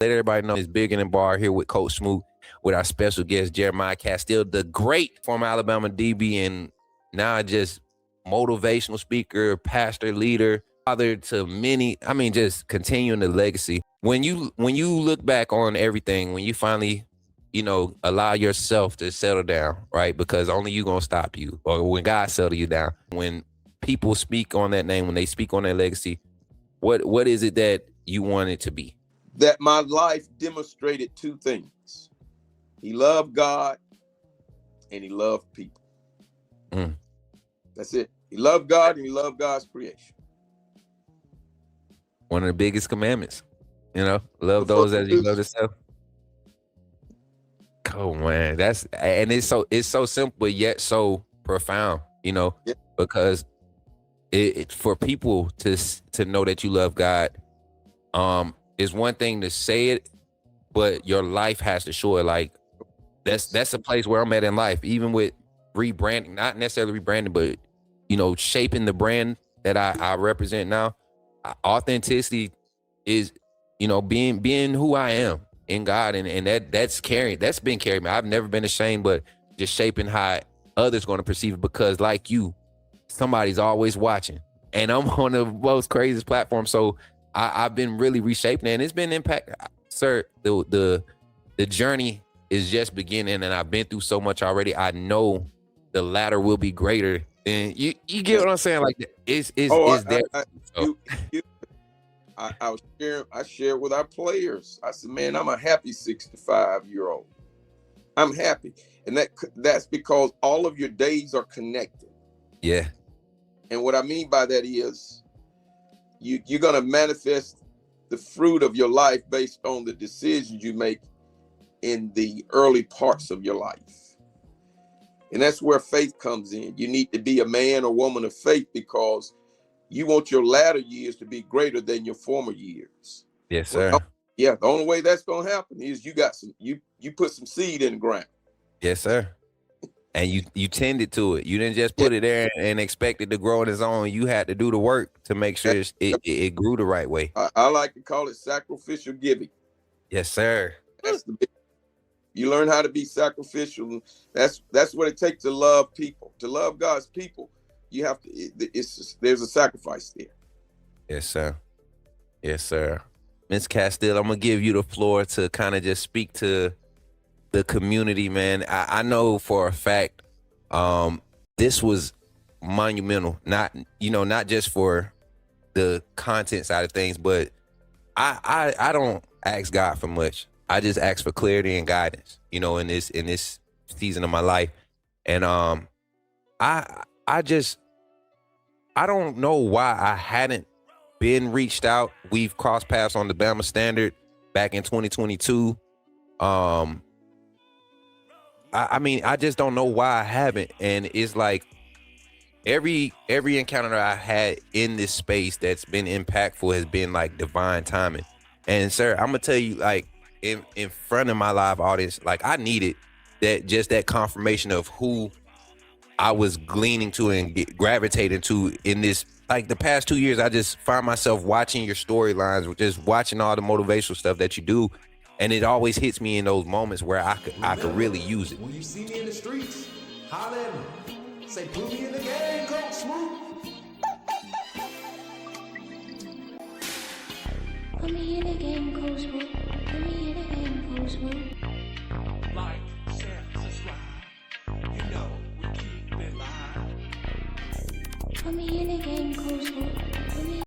Let everybody know it's Bigger Than Bar here with Coach Smook, with our special guest, Jeremiah Castille, the great former Alabama DB and now just motivational speaker, pastor, leader, father to many. I mean, just continuing the legacy. When you look back on everything, when you finally, allow yourself to settle down, right? Because only you gonna stop you, or when God settle you down. When people speak on that name, when they speak on that legacy, what is it that you want it to be? That my life demonstrated two things. He loved God and he loved people. That's it. He loved God and he loved God's creation. One of the biggest commandments, love those as you love yourself. Oh man, it's so simple yet so profound, because it for people to know that you love God, is one thing to say it, but your life has to show it. Like that's a place where I'm at in life, even with rebranding, not necessarily rebranding, but shaping the brand that I represent now. Authenticity is, being who I am in God, and that's been carrying me. I've never been ashamed, but just shaping how others going to perceive it, because like you, somebody's always watching, and I'm on the most craziest platform. So I've been really reshaping it, and it's been impact, sir. The journey is just beginning, and I've been through so much already. I know the latter will be greater. And you get what I'm saying? Like it's there. I shared with our players. I said, man, I'm a happy 65-year-old. I'm happy. And that's because all of your days are connected. Yeah. And what I mean by that is you're going to manifest the fruit of your life based on the decisions you make in the early parts of your life. And that's where faith comes in. You need to be a man or woman of faith because you want your latter years to be greater than your former years. Yes, sir. Well, the only way that's going to happen is you put some seed in the ground. Yes, sir. And you tended to it. You didn't just put it there and expect it to grow on its own. You had to do the work to make sure it grew the right way. I like to call it sacrificial giving. Yes, sir. That's the big. You learn how to be sacrificial. That's what it takes to love people. To love God's people, you have to. There's a sacrifice there. Yes, sir. Yes, sir. Ms. Castille, I'm gonna give you the floor to kind of just speak to the community, man. I know for a fact, this was monumental. Not just for the content side of things, but I don't ask God for much. I just ask for clarity and guidance, in this season of my life. And I don't know why I hadn't been reached out. We've crossed paths on the Bama Standard back in 2022. I just don't know why I haven't. And it's like every encounter I had in this space that's been impactful has been like divine timing. And sir, I'm gonna tell you, like, in front of my live audience, like I needed that confirmation of who I was gleaning to and gravitating to in this. Like the past 2 years, I just find myself watching your storylines, just watching all the motivational stuff that you do, and it always hits me in those moments where I could really use it. When you see me in the streets, holler at me. Say, put me in the game, Coach Smook. Put me in the game, Coach Smook. Put me in the game, Coach Smook. Like, share, subscribe. You know we keep it live. Put me in the game, Coach Smook.